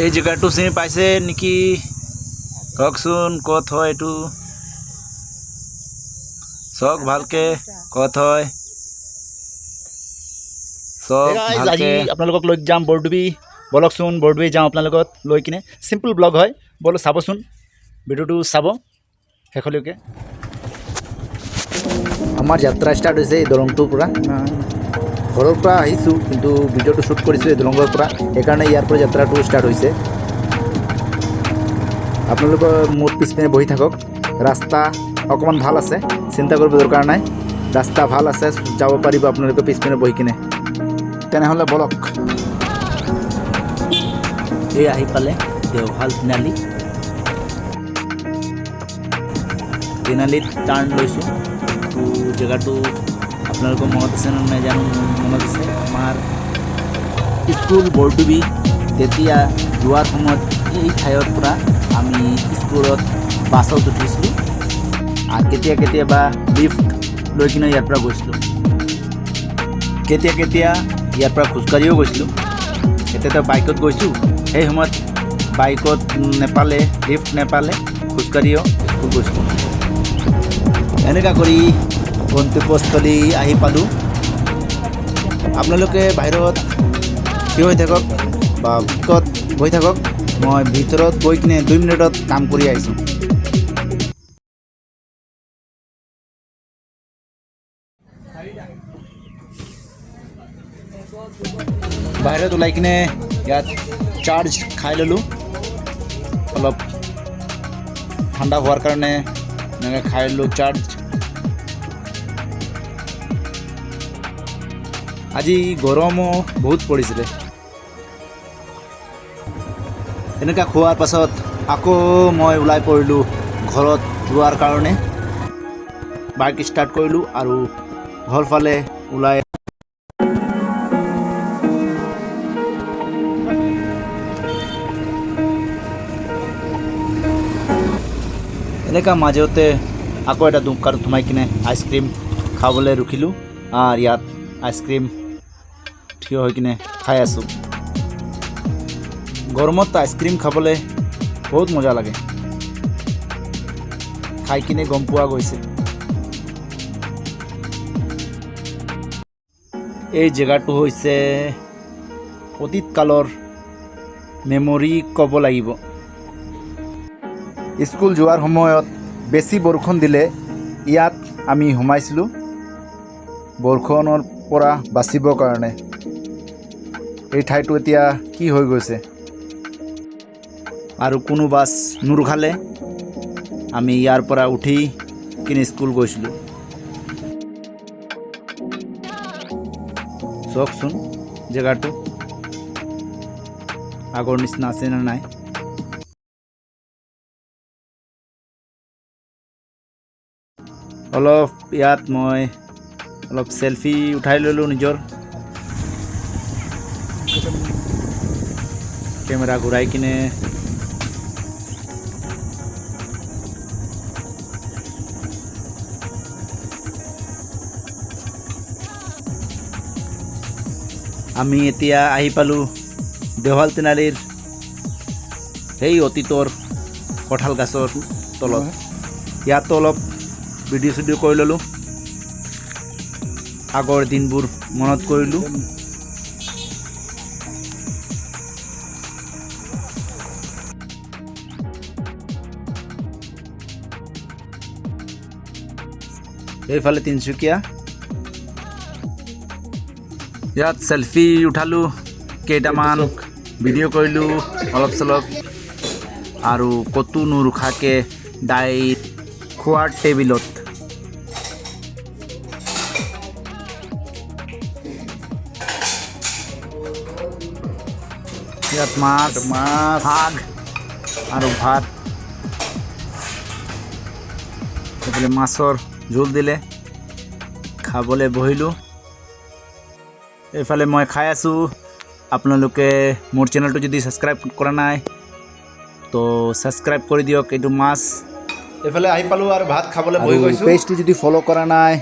এই জেগাটো চিনি পাইছে নেকি কওকচোন ক'ত হয় এইটো চক ভালকে ক'ত হয় চক ভালকে আপোনালোকক লৈ যাম বৰডুবি বলকচোন বৰডুবি যাওঁ আপোনালোকক লৈ কিনে চিম্পল ব্লগ হয় বলক চাবচোন ভিডিঅ'টো চাব শেষলৈকে আমাৰ যাত্ৰা ষ্টাৰ্ট হৈছে এই দলংটোৰ পৰা ঘৰৰ পৰা আহিছোঁ কিন্তু ভিডিঅ'টো শ্বুট কৰিছোঁ এই দলঙৰ পৰা সেইকাৰণে ইয়াৰ পৰা যাত্ৰাটো ষ্টাৰ্ট হৈছে আপোনালোকৰ মোৰ পিছপিনে বহি থাকক ৰাস্তা অকণমান ভাল আছে চিন্তা কৰিব দৰকাৰ নাই ৰাস্তা ভাল আছে যাব পাৰিব আপোনালোকে পিছপিনে বহি কিনে তেনেহ'লে বলক এই আহি পালে দেওশাল তিনিআলিত টাৰ্ণ লৈছোঁ তো জেগাটো আপোনালোকৰ মনত আছে নে নাই জানো মনত আছে আমাৰ স্কুল বৰডুবি তেতিয়া যোৱাৰ সময়ত এই ঠাইৰ পৰা আমি স্কুলত বাছত উঠিছিলোঁ আৰু কেতিয়াবা লিফ্ট লৈ কিনে ইয়াৰ পৰা গৈছিলোঁ কেতিয়া ইয়াৰ পৰা খোজকাঢ়িও গৈছিলোঁ এতিয়াতো বাইকত গৈছোঁ সেই সময়ত বাইকত নেপালে লিফ্ট নেপালে খোজকাঢ়িও স্কুল গৈছিলোঁ এনেকুৱা কৰি গন্তব্যস্থলী আহি পালোঁ আপোনালোকে বাহিৰত থিয় হৈ থাকক বা বাইকত বহি থাকক মই ভিতৰত গৈ কিনে 2 মিনিটত কাম কৰি আহিছোঁ বাহিৰত ওলাই কিনে ইয়াত চাৰ্জ খাই ল'লোঁ অলপ ঠাণ্ডা হোৱাৰ কাৰণে এনেকৈ খাই ল'লোঁ চাৰ্জ আজি গৰমো বহুত পৰিছিলে এনেকুৱা খোৱাৰ পাছত আকৌ মই ওলাই পৰিলোঁ ঘৰত যোৱাৰ কাৰণে বাইক ষ্টাৰ্ট কৰিলোঁ আৰু ঘৰ ফালে ওলাই এনেকুৱা মাজতে আকৌ এটা দোকানত সোমাই কিনে আইচক্ৰীম খাবলৈ ৰখিলোঁ আৰু ইয়াত আইচক্ৰীম থিয় হৈ কিনে খাই আছোঁ গৰমত আইচক্ৰীম খাবলৈ বহুত মজা লাগে খাই কিনে গম পোৱা গৈছে এই জেগাটো হৈছে অতীত কালৰ মেমৰি ক'ব লাগিব স্কুল যোৱাৰ সময়ত বেছি বৰষুণ দিলে ইয়াত আমি সোমাইছিলোঁ বৰষুণৰ পৰা বাচিবৰ কাৰণে এই ঠাইটো এতিয়া কি হৈ গৈছে আৰু কোনো বাছ নুৰখালে আমি ইয়াৰ পৰা উঠি কিনে স্কুল গৈছিলোঁ চাওকচোন জেগাটো আগৰ নিচিনা আছে নে নাই অলপ ইয়াত মই অলপ সেলফি উঠাই ল'লোঁ নিজৰ কেমেৰা ঘূৰাই কিনে আমি এতিয়া আহি পালোঁ দেওশাল তিনিআলিৰ সেই অতীতৰ কঁঠাল গাছৰ তলত ইয়াতো অলপ ভিডিঅ' কৰি ল'লোঁ আগৰ দিনবোৰ মনত কৰিলোঁ এইফালে তিনিচুকীয়া ইয়াত সেলফি উঠালোঁ কেইটামান ভিডিঅ' কৰিলোঁ অলপ চলপ আৰু ক'তো নুৰখাকৈ ডাইৰেক্ট খোৱাৰ টেবিলত ইয়াত মাছ শাক আৰু ভাত এইফালে মাছৰ জোল দিলে খাবলৈ বহিলোঁ এইফালে মই খাই আছোঁ আপোনালোকে মোৰ চেনেলটো যদি ছাবস্ক্ৰাইব কৰা নাই তো ছাবস্ক্ৰাইব কৰি দিয়ক এইটো মাছ এইফালে আহি পালোঁ আৰু ভাত খাবলৈ বহি গৈছোঁ পেজটো যদি ফ'ল' কৰা নাই